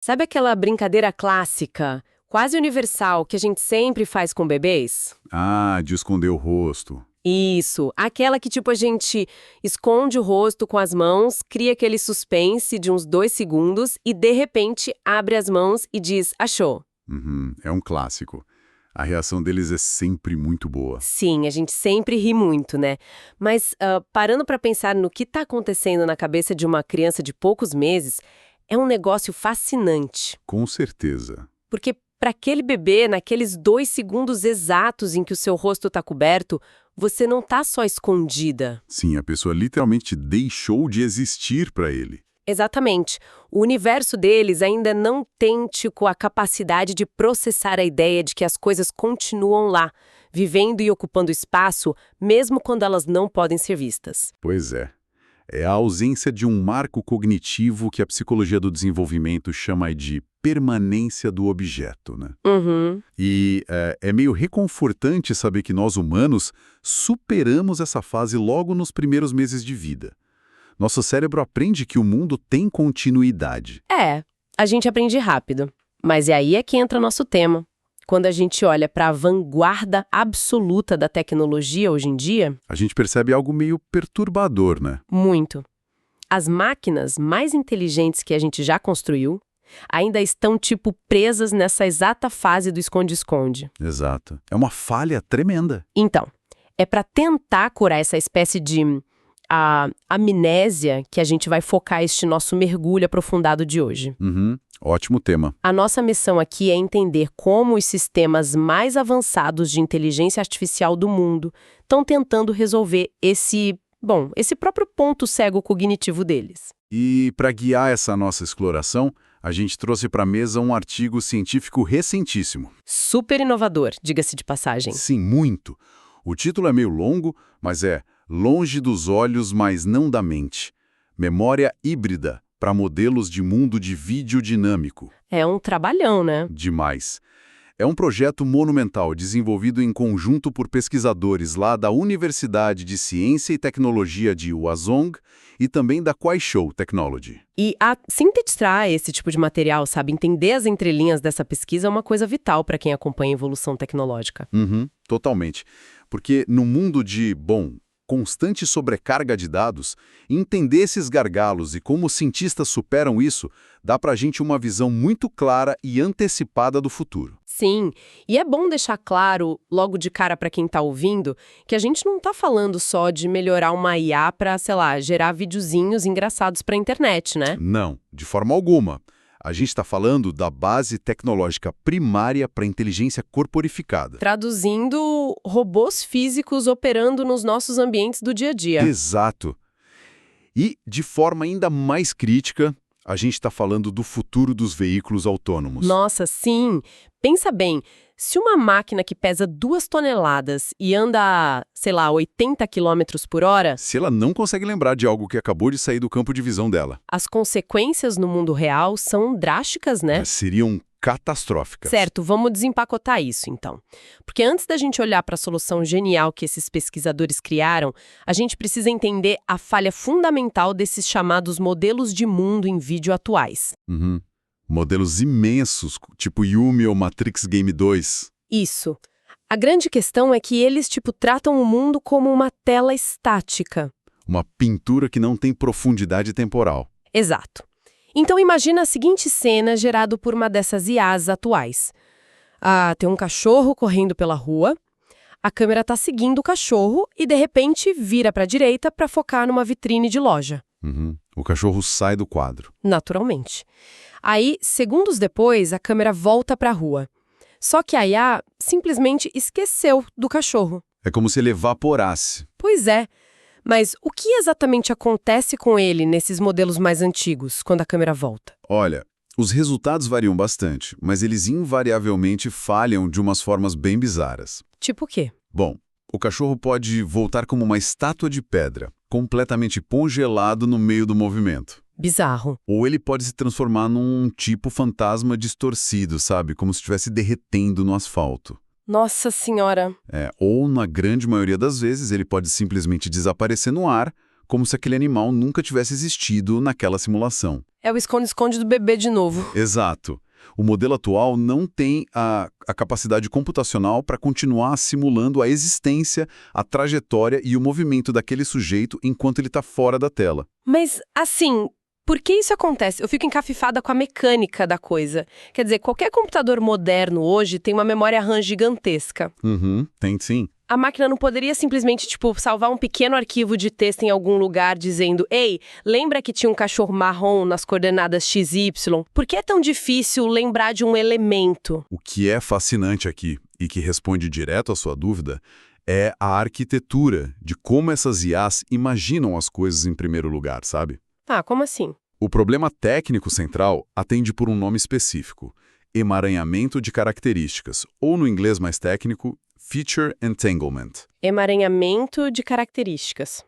Sabe aquela brincadeira clássica, quase universal, que a gente sempre faz com bebês? Ah, de esconder o rosto. Isso, aquela que tipo a gente esconde o rosto com as mãos, cria aquele suspense de uns 2 segundos e de repente abre as mãos e diz, achou. Uhum, é um clássico. A reação deles é sempre muito boa. Sim, a gente sempre ri muito, né? Mas parando para pensar no que está acontecendo na cabeça de uma criança de poucos meses, é um negócio fascinante. Com certeza. Porque para aquele bebê, naqueles 2 segundos exatos em que o seu rosto está coberto, você não está só escondida. Sim, a pessoa literalmente deixou de existir para ele. Exatamente. O universo deles ainda não tem, tipo, a capacidade de processar a ideia de que as coisas continuam lá, vivendo e ocupando espaço, mesmo quando elas não podem ser vistas. Pois é. É a ausência de um marco cognitivo que a psicologia do desenvolvimento chama de permanência do objeto, né? Uhum. E é meio reconfortante saber que nós humanos superamos essa fase logo nos primeiros meses de vida. Nosso cérebro aprende que o mundo tem continuidade. É, a gente aprende rápido. Mas é aí que entra nosso tema. Quando a gente olha para a vanguarda absoluta da tecnologia hoje em dia, A gente percebe algo meio perturbador, né? muito. As máquinas mais inteligentes que a gente já construiu ainda estão, tipo, presas nessa exata fase do esconde-esconde. Exato. É uma falha tremenda. Então, é para tentar curar essa espécie de amnésia que a gente vai focar este nosso mergulho aprofundado de hoje. Uhum. Ótimo tema. A nossa missão aqui é entender como os sistemas mais avançados de inteligência artificial do mundo estão tentando resolver esse próprio ponto cego cognitivo deles. E para guiar essa nossa exploração, a gente trouxe para a mesa um artigo científico recentíssimo. Super inovador, diga-se de passagem. Sim, muito. O título é meio longo, mas é Longe dos Olhos, mas não da Mente. Memória híbrida para modelos de mundo de vídeo dinâmico. É um trabalhão, né? Demais. É um projeto monumental desenvolvido em conjunto por pesquisadores lá da Universidade de Ciência e Tecnologia de Hwazong e também da Kuaishou Technology. E sintetizar esse tipo de material, sabe, entender as entrelinhas dessa pesquisa é uma coisa vital para quem acompanha a evolução tecnológica. Uhum, totalmente. Porque no mundo de, constante sobrecarga de dados, entender esses gargalos e como os cientistas superam isso, dá pra gente uma visão muito clara e antecipada do futuro. Sim, e é bom deixar claro, logo de cara para quem está ouvindo, que a gente não está falando só de melhorar uma IA para, sei lá, gerar videozinhos engraçados para a internet, né? Não, de forma alguma. A gente está falando da base tecnológica primária para inteligência corporificada. Traduzindo, robôs físicos operando nos nossos ambientes do dia a dia. Exato. E, de forma ainda mais crítica, a gente está falando do futuro dos veículos autônomos. Nossa, sim! Pensa bem, se uma máquina que pesa 2 toneladas e anda, sei lá, 80 quilômetros por hora, Se ela não consegue lembrar de algo que acabou de sair do campo de visão dela, as consequências no mundo real são drásticas, né? seriam catastróficas. Certo, vamos desempacotar isso, então. Porque antes da gente olhar para a solução genial que esses pesquisadores criaram, a gente precisa entender a falha fundamental desses chamados modelos de mundo em vídeo atuais. Uhum. Modelos imensos, tipo Yumi ou Matrix Game 2. Isso. A grande questão é que eles, tratam o mundo como uma tela estática. Uma pintura que não tem profundidade temporal. Exato. Então imagina a seguinte cena gerada por uma dessas IAs atuais. Tem um cachorro correndo pela rua, a câmera está seguindo o cachorro e de repente vira para a direita para focar numa vitrine de loja. Uhum. O cachorro sai do quadro. Naturalmente. Aí, segundos depois, a câmera volta para a rua. Só que a IA simplesmente esqueceu do cachorro. É como se ele evaporasse. Pois é. Mas o que exatamente acontece com ele nesses modelos mais antigos, quando a câmera volta? Olha, os resultados variam bastante, mas eles invariavelmente falham de umas formas bem bizarras. Tipo o quê? Bom, o cachorro pode voltar como uma estátua de pedra, completamente congelado no meio do movimento. Bizarro. Ou ele pode se transformar num tipo fantasma distorcido, sabe? Como se estivesse derretendo no asfalto. Nossa Senhora! Ou, na grande maioria das vezes, ele pode simplesmente desaparecer no ar, como se aquele animal nunca tivesse existido naquela simulação. É o esconde-esconde do bebê de novo. Exato. O modelo atual não tem a capacidade computacional para continuar simulando a existência, a trajetória e o movimento daquele sujeito enquanto ele está fora da tela. Mas, assim, por que isso acontece? Eu fico encafifada com a mecânica da coisa. Quer dizer, qualquer computador moderno hoje tem uma memória RAM gigantesca. Tem sim. A máquina não poderia simplesmente, salvar um pequeno arquivo de texto em algum lugar dizendo: Ei, lembra que tinha um cachorro marrom nas coordenadas XY? Por que é tão difícil lembrar de um elemento? O que é fascinante aqui, e que responde direto à sua dúvida, é a arquitetura de como essas IAs imaginam as coisas em primeiro lugar, sabe? Ah, como assim? O problema técnico central atende por um nome específico: emaranhamento de características, ou no inglês mais técnico, Feature Entanglement. Emaranhamento de características.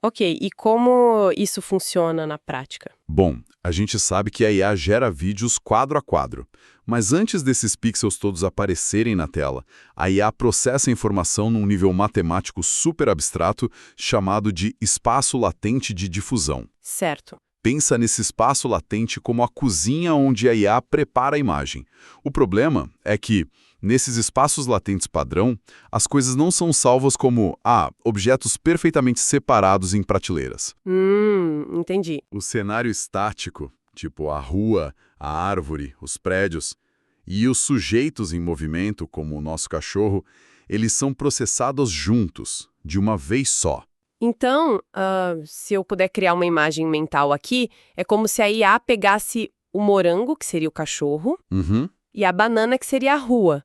Ok, e como isso funciona na prática? Bom, a gente sabe que a IA gera vídeos quadro a quadro, mas antes desses pixels todos aparecerem na tela, a IA processa a informação num nível matemático super abstrato chamado de espaço latente de difusão. Certo. Pensa nesse espaço latente como a cozinha onde a IA prepara a imagem. O problema é que, nesses espaços latentes padrão, as coisas não são salvas como, objetos perfeitamente separados em prateleiras. Entendi. O cenário estático, tipo a rua, a árvore, os prédios, e os sujeitos em movimento, como o nosso cachorro, eles são processados juntos, de uma vez só. Então, se eu puder criar uma imagem mental aqui, é como se a IA pegasse o morango, que seria o cachorro, e a banana, que seria a rua,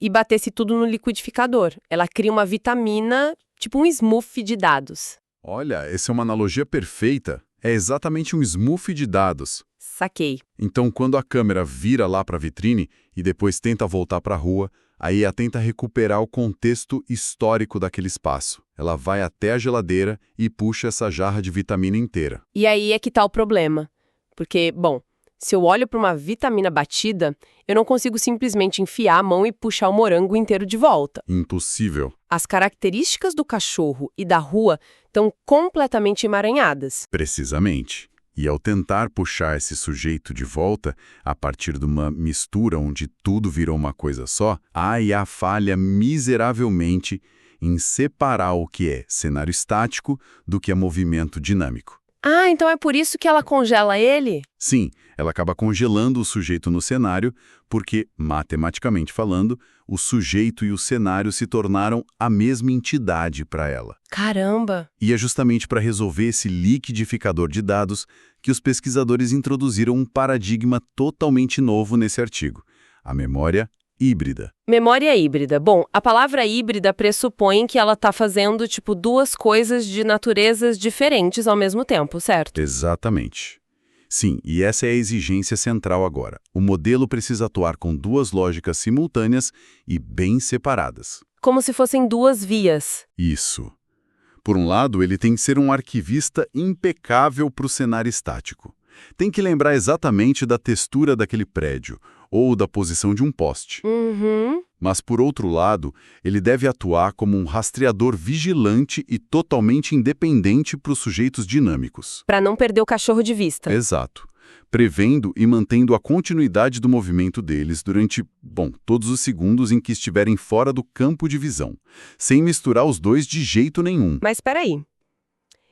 e batesse tudo no liquidificador. Ela cria uma vitamina, tipo um smoothie de dados. Olha, essa é uma analogia perfeita. É exatamente um smoothie de dados. Saquei. Então, quando a câmera vira lá para a vitrine e depois tenta voltar para a rua, a IA tenta recuperar o contexto histórico daquele espaço. Ela vai até a geladeira e puxa essa jarra de vitamina inteira. E aí é que tá o problema. Porque, bom, se eu olho para uma vitamina batida, eu não consigo simplesmente enfiar a mão e puxar o morango inteiro de volta. Impossível. As características do cachorro e da rua estão completamente emaranhadas. Precisamente. E ao tentar puxar esse sujeito de volta, a partir de uma mistura onde tudo virou uma coisa só, a IA falha miseravelmente em separar o que é cenário estático do que é movimento dinâmico. Ah, então é por isso que ela congela ele? Sim, ela acaba congelando o sujeito no cenário, porque, matematicamente falando, o sujeito e o cenário se tornaram a mesma entidade para ela. Caramba! E é justamente para resolver esse liquidificador de dados que os pesquisadores introduziram um paradigma totalmente novo nesse artigo: a memória híbrida. Memória híbrida. Bom, a palavra híbrida pressupõe que ela está fazendo, duas coisas de naturezas diferentes ao mesmo tempo, certo? Exatamente. Sim, e essa é a exigência central agora. O modelo precisa atuar com duas lógicas simultâneas e bem separadas. Como se fossem duas vias. Isso. Por um lado, ele tem que ser um arquivista impecável para o cenário estático. Tem que lembrar exatamente da textura daquele prédio ou da posição de um poste. Mas, por outro lado, ele deve atuar como um rastreador vigilante e totalmente independente para os sujeitos dinâmicos. Para não perder o cachorro de vista. Exato. Prevendo e mantendo a continuidade do movimento deles durante, todos os segundos em que estiverem fora do campo de visão, sem misturar os dois de jeito nenhum. Mas espera aí.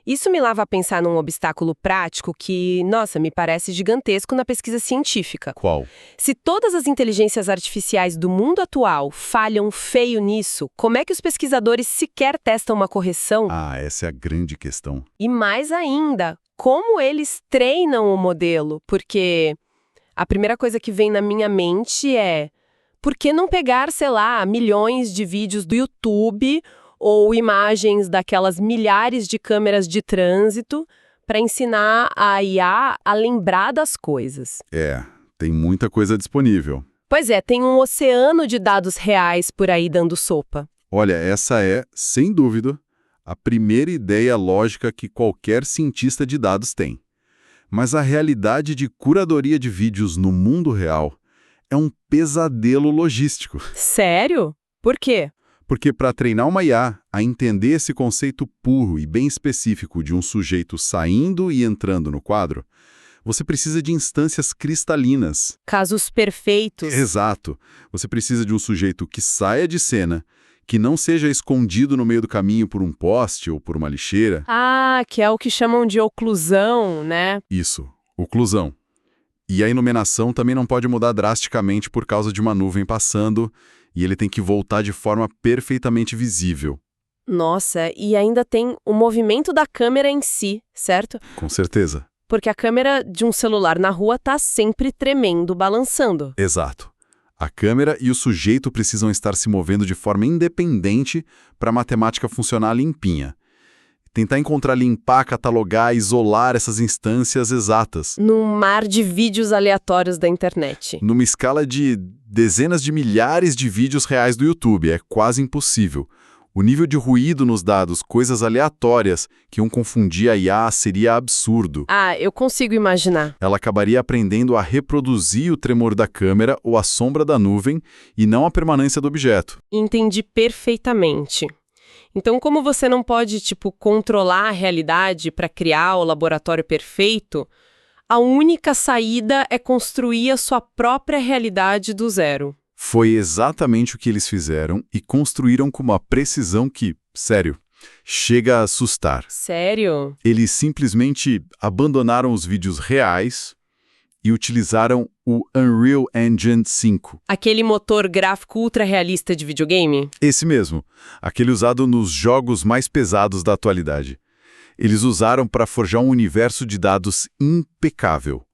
Isso me leva a pensar num obstáculo prático que, me parece gigantesco na pesquisa científica. Qual? Se todas as inteligências artificiais do mundo atual falham feio nisso, como é que os pesquisadores sequer testam uma correção? Essa é a grande questão. E mais ainda, como eles treinam o modelo? Porque a primeira coisa que vem na minha mente é: por que não pegar, milhões de vídeos do YouTube ou imagens daquelas milhares de câmeras de trânsito para ensinar a IA a lembrar das coisas? Tem muita coisa disponível. Pois é, tem um oceano de dados reais por aí dando sopa. Olha, essa é, sem dúvida, a primeira ideia lógica que qualquer cientista de dados tem. Mas a realidade de curadoria de vídeos no mundo real é um pesadelo logístico. Sério? Por quê? Porque para treinar uma IA a entender esse conceito puro e bem específico de um sujeito saindo e entrando no quadro, você precisa de instâncias cristalinas. Casos perfeitos. Exato. Você precisa de um sujeito que saia de cena, que não seja escondido no meio do caminho por um poste ou por uma lixeira. Ah, que é o que chamam de oclusão, né? Isso, oclusão. E a iluminação também não pode mudar drasticamente por causa de uma nuvem passando, e ele tem que voltar de forma perfeitamente visível. Nossa, e ainda tem o movimento da câmera em si, certo? Com certeza. Porque a câmera de um celular na rua tá sempre tremendo, balançando. Exato. A câmera e o sujeito precisam estar se movendo de forma independente para a matemática funcionar limpinha. Tentar encontrar, limpar, catalogar, isolar essas instâncias exatas. Num mar de vídeos aleatórios da internet. Numa escala de dezenas de milhares de vídeos reais do YouTube, é quase impossível. O nível de ruído nos dados, coisas aleatórias que iam confundir a IA seria absurdo. Ah, eu consigo imaginar. Ela acabaria aprendendo a reproduzir o tremor da câmera ou a sombra da nuvem e não a permanência do objeto. Entendi perfeitamente. Então, como você não pode, controlar a realidade para criar o laboratório perfeito, a única saída é construir a sua própria realidade do zero. Foi exatamente o que eles fizeram e construíram com uma precisão que, sério, chega a assustar. Sério? Eles simplesmente abandonaram os vídeos reais e utilizaram o Unreal Engine 5. Aquele motor gráfico ultra realista de videogame? Esse mesmo, aquele usado nos jogos mais pesados da atualidade. Eles usaram para forjar um universo de dados impecável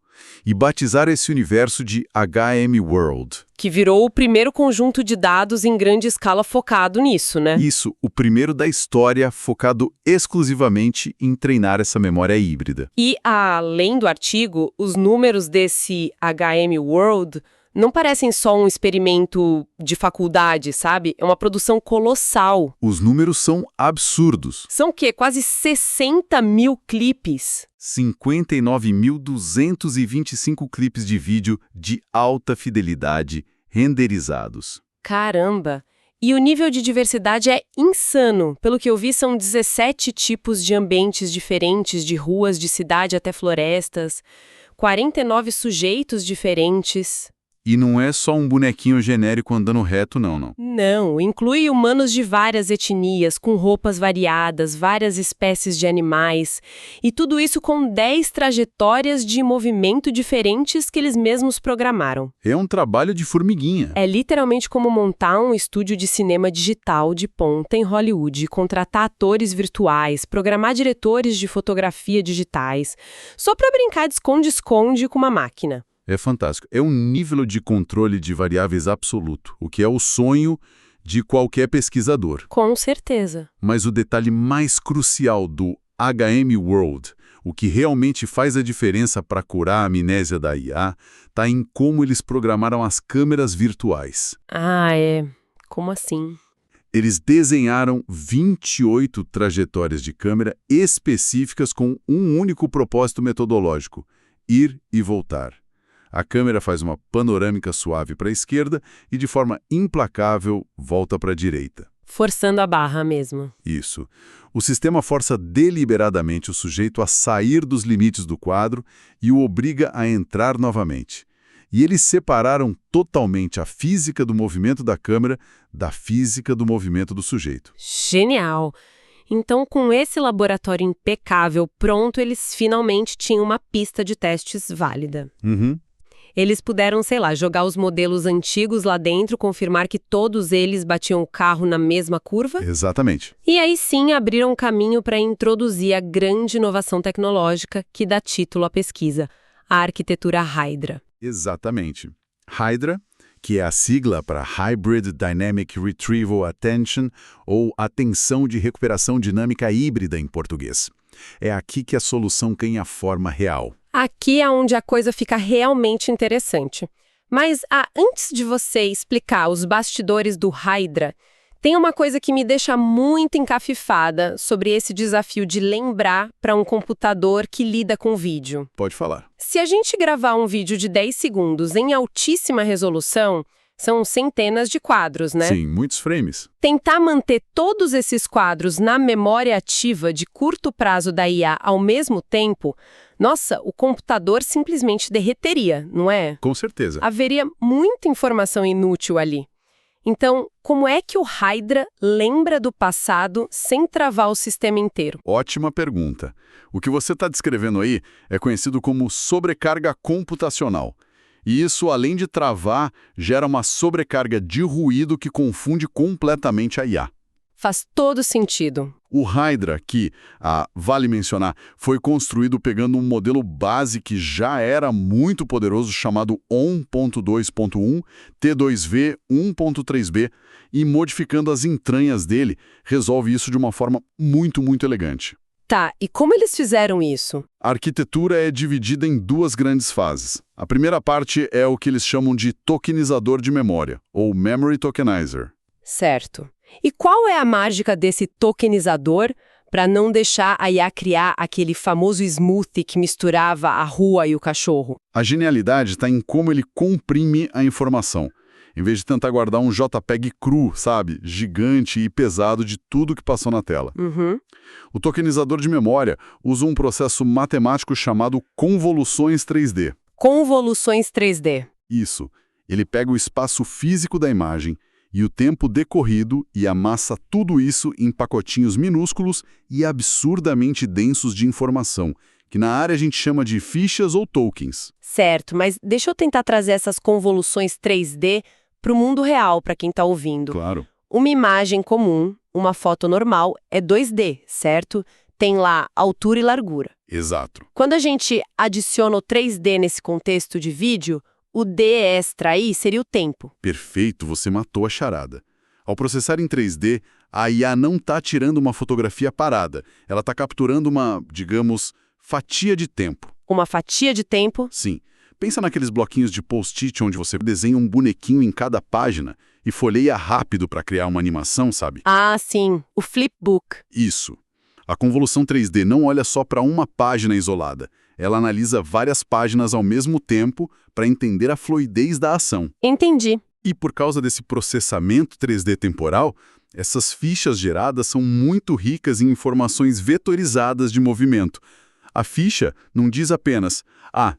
e batizar esse universo de HM World. Que virou o primeiro conjunto de dados em grande escala focado nisso, né? Isso, o primeiro da história focado exclusivamente em treinar essa memória híbrida. E, além do artigo, os números desse HM World não parecem só um experimento de faculdade, sabe? É uma produção colossal. Os números são absurdos. São o quê? Quase 60 mil clipes. 59.225 clipes de vídeo de alta fidelidade renderizados. Caramba! E o nível de diversidade é insano. Pelo que eu vi, são 17 tipos de ambientes diferentes, de ruas, de cidade até florestas, 49 sujeitos diferentes. E não é só um bonequinho genérico andando reto, não. Não, inclui humanos de várias etnias, com roupas variadas, várias espécies de animais, e tudo isso com 10 trajetórias de movimento diferentes que eles mesmos programaram. É um trabalho de formiguinha. É literalmente como montar um estúdio de cinema digital de ponta em Hollywood, contratar atores virtuais, programar diretores de fotografia digitais, só para brincar de esconde-esconde com uma máquina. É fantástico. É um nível de controle de variáveis absoluto, o que é o sonho de qualquer pesquisador. Com certeza. Mas o detalhe mais crucial do HM World, o que realmente faz a diferença para curar a amnésia da IA, está em como eles programaram as câmeras virtuais. Ah, é. Como assim? Eles desenharam 28 trajetórias de câmera específicas com um único propósito metodológico: ir e voltar. A câmera faz uma panorâmica suave para a esquerda e, de forma implacável, volta para a direita. Forçando a barra mesmo. Isso. O sistema força deliberadamente o sujeito a sair dos limites do quadro e o obriga a entrar novamente. E eles separaram totalmente a física do movimento da câmera da física do movimento do sujeito. Genial! Então, com esse laboratório impecável pronto, eles finalmente tinham uma pista de testes válida. Eles puderam, jogar os modelos antigos lá dentro, confirmar que todos eles batiam o carro na mesma curva. Exatamente. E aí sim abriram caminho para introduzir a grande inovação tecnológica que dá título à pesquisa, a arquitetura Hydra. Exatamente. Hydra, que é a sigla para Hybrid Dynamic Retrieval Attention, ou Atenção de Recuperação Dinâmica Híbrida em português. É aqui que a solução ganha forma real. Aqui é onde a coisa fica realmente interessante. Mas antes de você explicar os bastidores do Hydra, tem uma coisa que me deixa muito encafifada sobre esse desafio de lembrar para um computador que lida com vídeo. Pode falar. Se a gente gravar um vídeo de 10 segundos em altíssima resolução, São centenas de quadros, né? Sim, muitos frames. Tentar manter todos esses quadros na memória ativa de curto prazo da IA ao mesmo tempo, nossa, o computador simplesmente derreteria, não é? Com certeza. Haveria muita informação inútil ali. Então, como é que o Hydra lembra do passado sem travar o sistema inteiro? Ótima pergunta. O que você está descrevendo aí é conhecido como sobrecarga computacional. E isso, além de travar, gera uma sobrecarga de ruído que confunde completamente a IA. Faz todo sentido. O Hydra, que, vale mencionar, foi construído pegando um modelo base que já era muito poderoso chamado ON.2.1, T2V 1.3B, e modificando as entranhas dele, resolve isso de uma forma muito, muito elegante. Tá, e como eles fizeram isso? A arquitetura é dividida em duas grandes fases. A primeira parte é o que eles chamam de tokenizador de memória, ou Memory Tokenizer. Certo. E qual é a mágica desse tokenizador para não deixar a IA criar aquele famoso smoothie que misturava a rua e o cachorro? A genialidade está em como ele comprime a informação. Em vez de tentar guardar um JPEG cru, sabe? Gigante e pesado de tudo que passou na tela. Uhum. O tokenizador de memória usa um processo matemático chamado convoluções 3D. Convoluções 3D. Isso. Ele pega o espaço físico da imagem e o tempo decorrido e amassa tudo isso em pacotinhos minúsculos e absurdamente densos de informação, que na área a gente chama de fichas ou tokens. Certo, mas deixa eu tentar trazer essas convoluções 3D para o mundo real, para quem está ouvindo. Claro. Uma imagem comum, uma foto normal, é 2D, certo? Tem lá altura e largura. Exato. Quando a gente adiciona o 3D nesse contexto de vídeo, o D extra aí seria o tempo. Perfeito, você matou a charada. Ao processar em 3D, a IA não está tirando uma fotografia parada. Ela está capturando uma, digamos, fatia de tempo. Uma fatia de tempo? Sim. Pensa naqueles bloquinhos de post-it onde você desenha um bonequinho em cada página e folheia rápido para criar uma animação, sabe? Ah, sim. O flipbook. Isso. A convolução 3D não olha só para uma página isolada. Ela analisa várias páginas ao mesmo tempo para entender a fluidez da ação. Entendi. E por causa desse processamento 3D temporal, essas fichas geradas são muito ricas em informações vetorizadas de movimento. A ficha não diz apenas,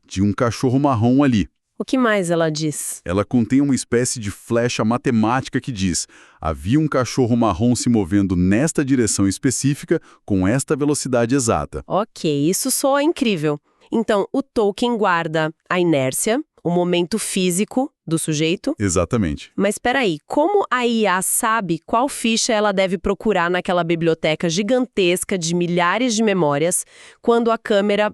tinha um cachorro marrom ali. O que mais ela diz? Ela contém uma espécie de flecha matemática que diz, havia um cachorro marrom se movendo nesta direção específica com esta velocidade exata. Ok, isso soa incrível. Então, o token guarda a inércia, o momento físico do sujeito. Exatamente. Mas espera aí, como a IA sabe qual ficha ela deve procurar naquela biblioteca gigantesca de milhares de memórias quando a câmera,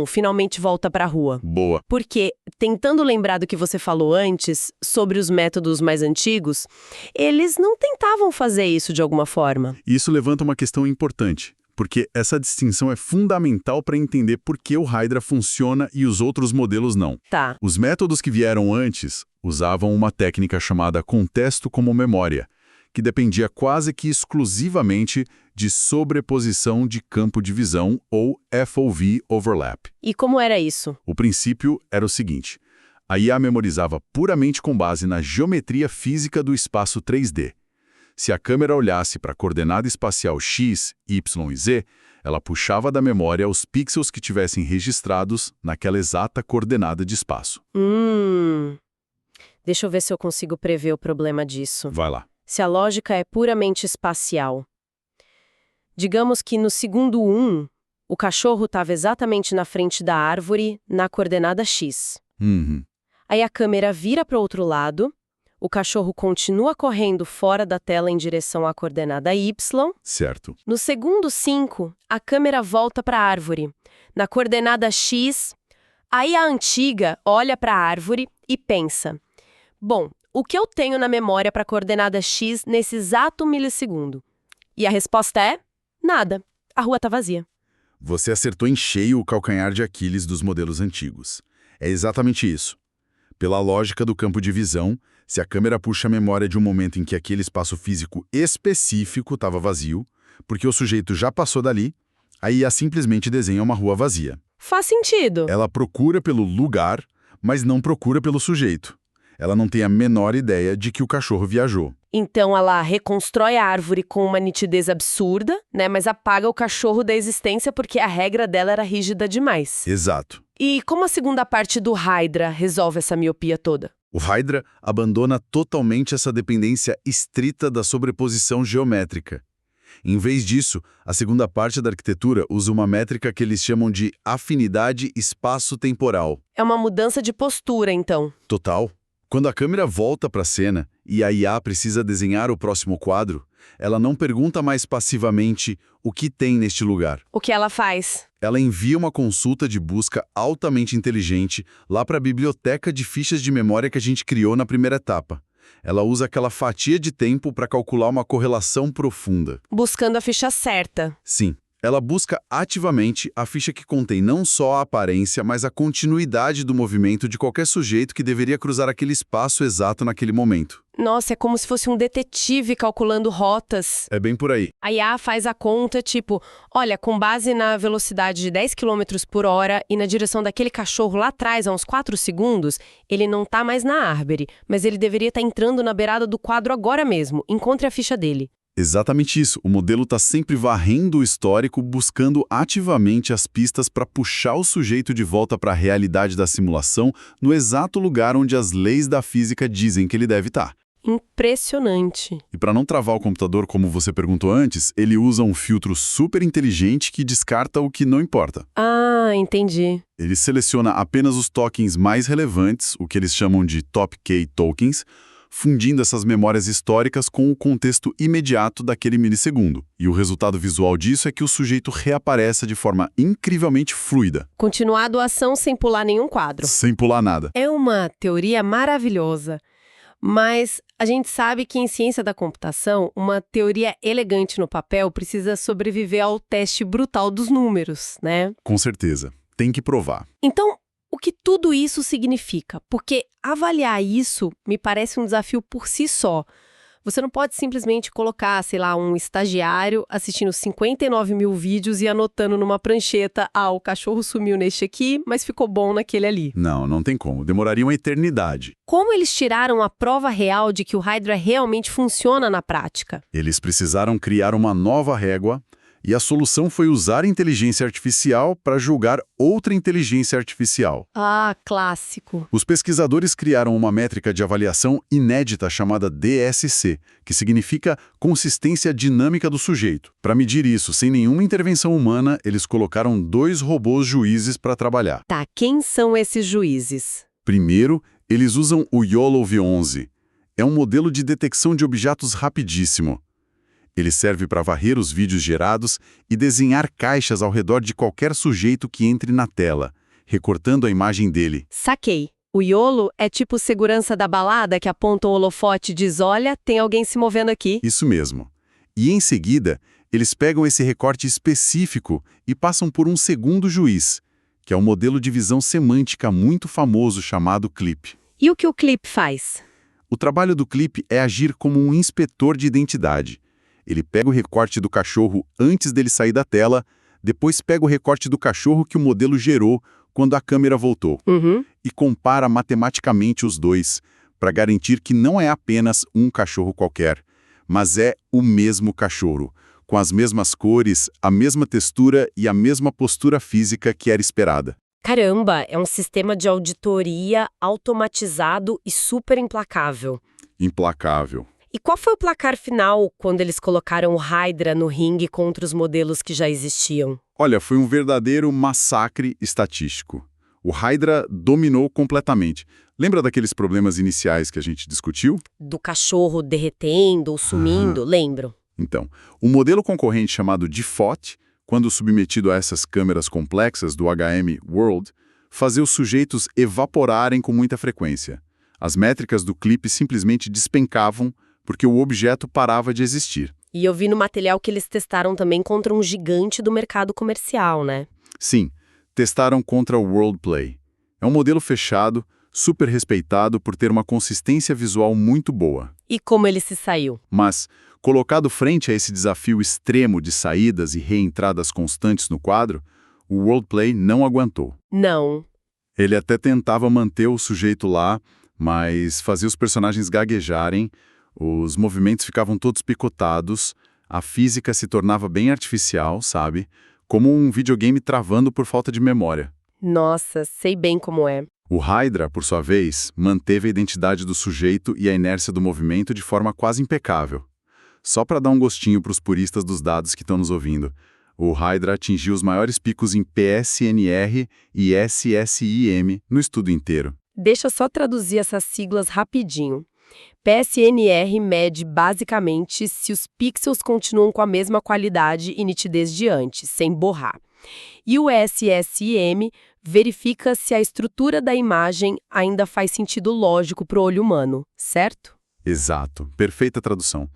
finalmente volta para a rua? Boa. Porque, tentando lembrar do que você falou antes sobre os métodos mais antigos, eles não tentavam fazer isso de alguma forma. Isso levanta uma questão importante, porque essa distinção é fundamental para entender por que o Hydra funciona e os outros modelos não. Tá. Os métodos que vieram antes usavam uma técnica chamada contexto como memória, que dependia quase que exclusivamente de sobreposição de campo de visão, ou FOV overlap. E como era isso? O princípio era o seguinte: a IA memorizava puramente com base na geometria física do espaço 3D. Se a câmera olhasse para a coordenada espacial x, y e z, ela puxava da memória os pixels que tivessem registrados naquela exata coordenada de espaço. Deixa eu ver se eu consigo prever o problema disso. Vai lá. Se a lógica é puramente espacial. Digamos que no segundo 1, o cachorro estava exatamente na frente da árvore, na coordenada x. Aí a câmera vira para o outro lado, o cachorro continua correndo fora da tela em direção à coordenada y. Certo. No segundo 5, a câmera volta para a árvore, na coordenada x. Aí a antiga olha para a árvore e pensa: bom, o que eu tenho na memória para a coordenada x nesse exato milissegundo? E a resposta é: nada. A rua está vazia. Você acertou em cheio o calcanhar de Aquiles dos modelos antigos. É exatamente isso. Pela lógica do campo de visão, se a câmera puxa a memória de um momento em que aquele espaço físico específico estava vazio, porque o sujeito já passou dali, a IA simplesmente desenha uma rua vazia. Faz sentido. Ela procura pelo lugar, mas não procura pelo sujeito. Ela não tem a menor ideia de que o cachorro viajou. Então ela reconstrói a árvore com uma nitidez absurda, né? Mas apaga o cachorro da existência porque a regra dela era rígida demais. Exato. E como a segunda parte do Hydra resolve essa miopia toda? O Hydra abandona totalmente essa dependência estrita da sobreposição geométrica. Em vez disso, a segunda parte da arquitetura usa uma métrica que eles chamam de afinidade espaço-temporal. É uma mudança de postura, então. Total. Quando a câmera volta para a cena e a IA precisa desenhar o próximo quadro, ela não pergunta mais passivamente o que tem neste lugar. O que ela faz? Ela envia uma consulta de busca altamente inteligente lá para a biblioteca de fichas de memória que a gente criou na primeira etapa. Ela usa aquela fatia de tempo para calcular uma correlação profunda. Buscando a ficha certa. Sim, ela busca ativamente a ficha que contém não só a aparência, mas a continuidade do movimento de qualquer sujeito que deveria cruzar aquele espaço exato naquele momento. Nossa, é como se fosse um detetive calculando rotas. É bem por aí. A IA faz a conta, tipo, olha, com base na velocidade de 10 km por hora e na direção daquele cachorro lá atrás, há uns 4 segundos, ele não tá mais na árvore, mas ele deveria estar entrando na beirada do quadro agora mesmo. Encontre a ficha dele. Exatamente isso. O modelo está sempre varrendo o histórico, buscando ativamente as pistas para puxar o sujeito de volta para a realidade da simulação no exato lugar onde as leis da física dizem que ele deve estar. Impressionante. E para não travar o computador, como você perguntou antes, ele usa um filtro super inteligente que descarta o que não importa. Ah, entendi. Ele seleciona apenas os tokens mais relevantes, o que eles chamam de Top K tokens, fundindo essas memórias históricas com o contexto imediato daquele milissegundo. E o resultado visual disso é que o sujeito reaparece de forma incrivelmente fluida. Continuar a doação sem pular nenhum quadro. Sem pular nada. É uma teoria maravilhosa, mas a gente sabe que em ciência da computação, uma teoria elegante no papel precisa sobreviver ao teste brutal dos números, né? Com certeza. Tem que provar. Então, o que tudo isso significa? Porque avaliar isso me parece um desafio por si só. Você não pode simplesmente colocar, sei lá, um estagiário assistindo 59 mil vídeos e anotando numa prancheta, o cachorro sumiu neste aqui, mas ficou bom naquele ali. Não tem como. Demoraria uma eternidade. Como eles tiraram a prova real de que o Hydra realmente funciona na prática? Eles precisaram criar uma nova régua. E a solução foi usar inteligência artificial para julgar outra inteligência artificial. Ah, clássico. Os pesquisadores criaram uma métrica de avaliação inédita chamada DSC, que significa consistência dinâmica do sujeito. Para medir isso sem nenhuma intervenção humana, eles colocaram 2 robôs juízes para trabalhar. Tá, quem são esses juízes? Primeiro, eles usam o YOLO V11. É um modelo de detecção de objetos rapidíssimo. Ele serve para varrer os vídeos gerados e desenhar caixas ao redor de qualquer sujeito que entre na tela, recortando a imagem dele. Saquei. O YOLO é tipo segurança da balada que aponta o holofote e diz, olha, tem alguém se movendo aqui. Isso mesmo. E em seguida, eles pegam esse recorte específico e passam por um segundo juiz, que é um modelo de visão semântica muito famoso chamado CLIP. E o que o CLIP faz? O trabalho do CLIP é agir como um inspetor de identidade. Ele pega o recorte do cachorro antes dele sair da tela, depois pega o recorte do cachorro que o modelo gerou quando a câmera voltou, e compara matematicamente os dois, para garantir que não é apenas um cachorro qualquer, mas é o mesmo cachorro, com as mesmas cores, a mesma textura e a mesma postura física que era esperada. Caramba, é um sistema de auditoria automatizado e super implacável. Implacável. E qual foi o placar final quando eles colocaram o Hydra no ringue contra os modelos que já existiam? Olha, foi um verdadeiro massacre estatístico. O Hydra dominou completamente. Lembra daqueles problemas iniciais que a gente discutiu? Do cachorro derretendo ou sumindo, lembro. Então, o modelo concorrente chamado DeFOT, quando submetido a essas câmeras complexas do HM World, fazia os sujeitos evaporarem com muita frequência. As métricas do CLIP simplesmente despencavam porque o objeto parava de existir. E eu vi no material que eles testaram também contra um gigante do mercado comercial, né? Sim, testaram contra o WorldPlay. É um modelo fechado, super respeitado por ter uma consistência visual muito boa. E como ele se saiu? Mas, colocado frente a esse desafio extremo de saídas e reentradas constantes no quadro, o WorldPlay não aguentou. Não. Ele até tentava manter o sujeito lá, mas fazia os personagens gaguejarem, os movimentos ficavam todos picotados, a física se tornava bem artificial, sabe? Como um videogame travando por falta de memória. Nossa, sei bem como é. O Hydra, por sua vez, manteve a identidade do sujeito e a inércia do movimento de forma quase impecável. Só para dar um gostinho para os puristas dos dados que estão nos ouvindo, o Hydra atingiu os maiores picos em PSNR e SSIM no estudo inteiro. Deixa eu só traduzir essas siglas rapidinho. PSNR mede basicamente se os pixels continuam com a mesma qualidade e nitidez de antes, sem borrar. E o SSIM verifica se a estrutura da imagem ainda faz sentido lógico para o olho humano, certo? Exato, perfeita tradução.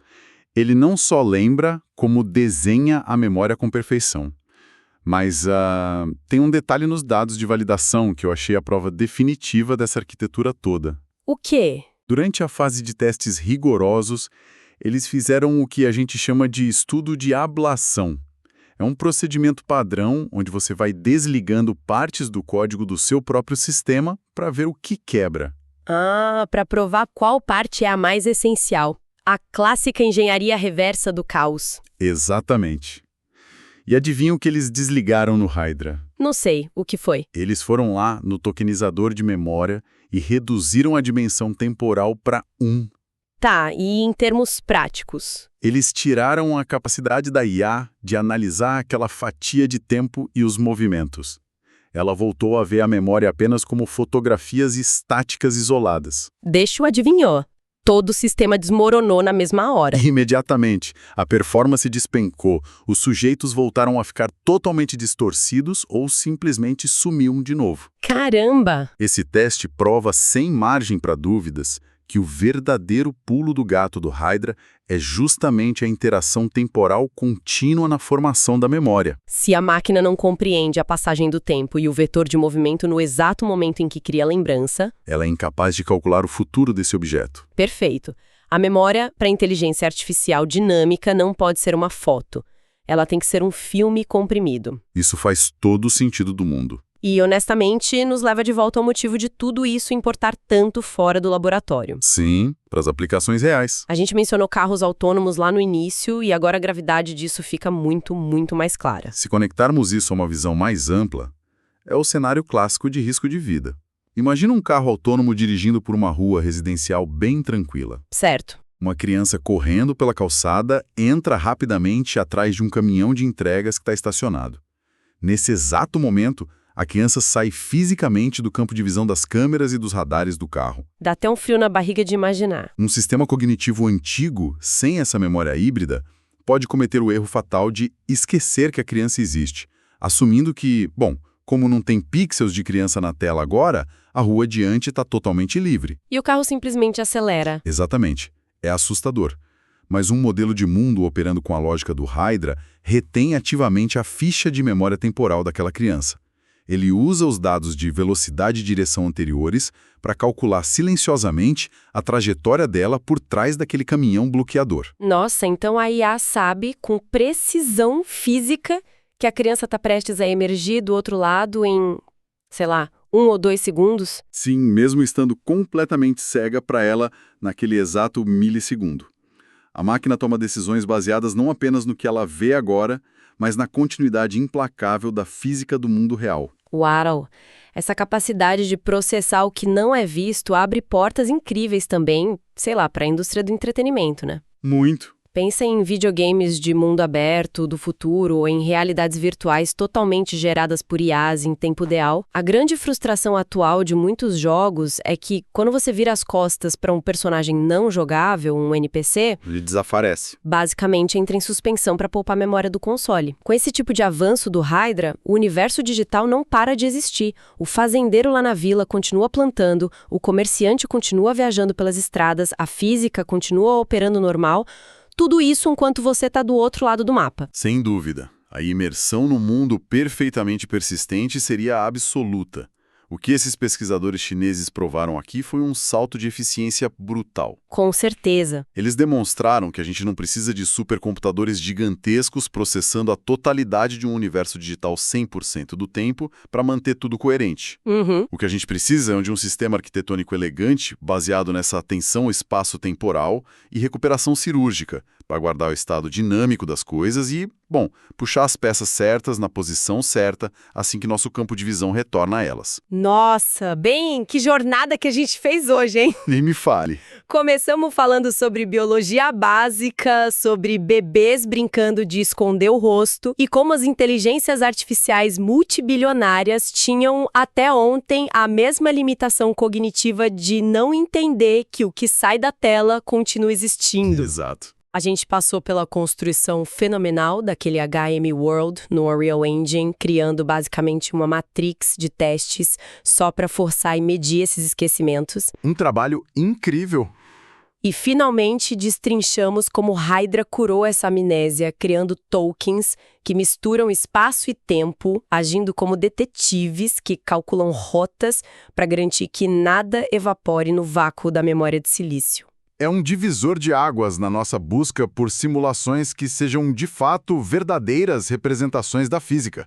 Ele não só lembra, como desenha a memória com perfeição. Mas tem um detalhe nos dados de validação que eu achei a prova definitiva dessa arquitetura toda. O quê? Durante a fase de testes rigorosos, eles fizeram o que a gente chama de estudo de ablação. É um procedimento padrão onde você vai desligando partes do código do seu próprio sistema para ver o que quebra. Ah, para provar qual parte é a mais essencial. A clássica engenharia reversa do caos. Exatamente. E adivinha o que eles desligaram no Hydra? Não sei, o que foi? Eles foram lá no tokenizador de memória e reduziram a dimensão temporal para 1. Tá, e em termos práticos? Eles tiraram a capacidade da IA de analisar aquela fatia de tempo e os movimentos. Ela voltou a ver a memória apenas como fotografias estáticas isoladas. Deixa eu adivinhar. Todo o sistema desmoronou na mesma hora. Imediatamente, a performance despencou, os sujeitos voltaram a ficar totalmente distorcidos ou simplesmente sumiam de novo. Caramba! Esse teste prova sem margem para dúvidas que o verdadeiro pulo do gato do Hydra é justamente a interação temporal contínua na formação da memória. Se a máquina não compreende a passagem do tempo e o vetor de movimento no exato momento em que cria a lembrança... Ela é incapaz de calcular o futuro desse objeto. Perfeito. A memória para a inteligência artificial dinâmica não pode ser uma foto. Ela tem que ser um filme comprimido. Isso faz todo o sentido do mundo. E, honestamente, nos leva de volta ao motivo de tudo isso importar tanto fora do laboratório. Sim, para as aplicações reais. A gente mencionou carros autônomos lá no início e agora a gravidade disso fica muito, muito mais clara. Se conectarmos isso a uma visão mais ampla, é o cenário clássico de risco de vida. Imagina um carro autônomo dirigindo por uma rua residencial bem tranquila. Certo. Uma criança correndo pela calçada entra rapidamente atrás de um caminhão de entregas que está estacionado. Nesse exato momento, a criança sai fisicamente do campo de visão das câmeras e dos radares do carro. Dá até um frio na barriga de imaginar. Um sistema cognitivo antigo, sem essa memória híbrida, pode cometer o erro fatal de esquecer que a criança existe, assumindo que, bom, como não tem pixels de criança na tela agora, a rua adiante está totalmente livre. E o carro simplesmente acelera. Exatamente. É assustador. Mas um modelo de mundo operando com a lógica do Hydra retém ativamente a ficha de memória temporal daquela criança. Ele usa os dados de velocidade e direção anteriores para calcular silenciosamente a trajetória dela por trás daquele caminhão bloqueador. Nossa, então a IA sabe com precisão física que a criança está prestes a emergir do outro lado em, sei lá, 1 ou 2 segundos? Sim, mesmo estando completamente cega para ela naquele exato milissegundo. A máquina toma decisões baseadas não apenas no que ela vê agora, mas na continuidade implacável da física do mundo real. Uau! Essa capacidade de processar o que não é visto abre portas incríveis também, sei lá, para a indústria do entretenimento, né? Muito. Pensa em videogames de mundo aberto, do futuro, ou em realidades virtuais totalmente geradas por IAs em tempo real. A grande frustração atual de muitos jogos é que, quando você vira as costas para um personagem não jogável, um NPC, ele desaparece. Basicamente entra em suspensão para poupar a memória do console. Com esse tipo de avanço do Hydra, o universo digital não para de existir. O fazendeiro lá na vila continua plantando, o comerciante continua viajando pelas estradas, a física continua operando normal. Tudo isso enquanto você está do outro lado do mapa. Sem dúvida. A imersão no mundo perfeitamente persistente seria absoluta. O que esses pesquisadores chineses provaram aqui foi um salto de eficiência brutal. Com certeza. Eles demonstraram que a gente não precisa de supercomputadores gigantescos processando a totalidade de um universo digital 100% do tempo para manter tudo coerente. Uhum. O que a gente precisa é de um sistema arquitetônico elegante, baseado nessa tensão espaço-temporal e recuperação cirúrgica, para guardar o estado dinâmico das coisas e, bom, puxar as peças certas na posição certa assim que nosso campo de visão retorna a elas. Nossa, bem, que jornada que a gente fez hoje, hein? Nem me fale. Começamos falando sobre biologia básica, sobre bebês brincando de esconder o rosto e como as inteligências artificiais multibilionárias tinham até ontem a mesma limitação cognitiva de não entender que o que sai da tela continua existindo. Exato. A gente passou pela construção fenomenal daquele HM World no Unreal Engine, criando basicamente uma matrix de testes só para forçar e medir esses esquecimentos. Um trabalho incrível. E finalmente destrinchamos como Hydra curou essa amnésia, criando tokens que misturam espaço e tempo, agindo como detetives que calculam rotas para garantir que nada evapore no vácuo da memória de silício. É um divisor de águas na nossa busca por simulações que sejam de fato verdadeiras representações da física.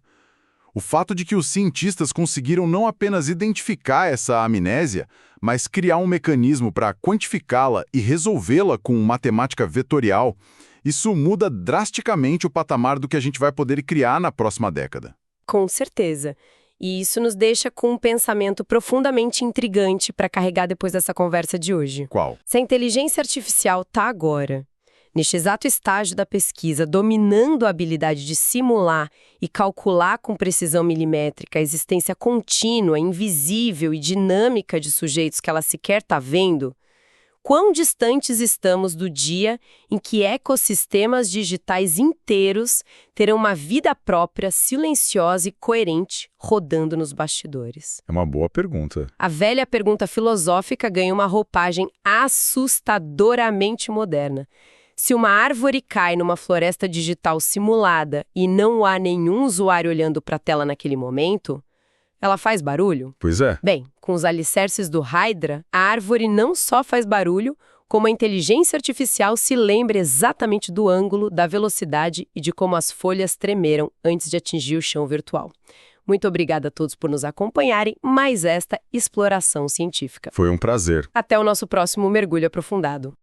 O fato de que os cientistas conseguiram não apenas identificar essa amnésia, mas criar um mecanismo para quantificá-la e resolvê-la com matemática vetorial, isso muda drasticamente o patamar do que a gente vai poder criar na próxima década. Com certeza. E isso nos deixa com um pensamento profundamente intrigante para carregar depois dessa conversa de hoje. Qual? Se a inteligência artificial está agora, neste exato estágio da pesquisa, dominando a habilidade de simular e calcular com precisão milimétrica a existência contínua, invisível e dinâmica de sujeitos que ela sequer está vendo, quão distantes estamos do dia em que ecossistemas digitais inteiros terão uma vida própria, silenciosa e coerente, rodando nos bastidores? É uma boa pergunta. A velha pergunta filosófica ganha uma roupagem assustadoramente moderna. Se uma árvore cai numa floresta digital simulada e não há nenhum usuário olhando para a tela naquele momento, ela faz barulho? Pois é. Bem, com os alicerces do Hydra, a árvore não só faz barulho, como a inteligência artificial se lembra exatamente do ângulo, da velocidade e de como as folhas tremeram antes de atingir o chão virtual. Muito obrigada a todos por nos acompanharem mais esta exploração científica. Foi um prazer. Até o nosso próximo mergulho aprofundado.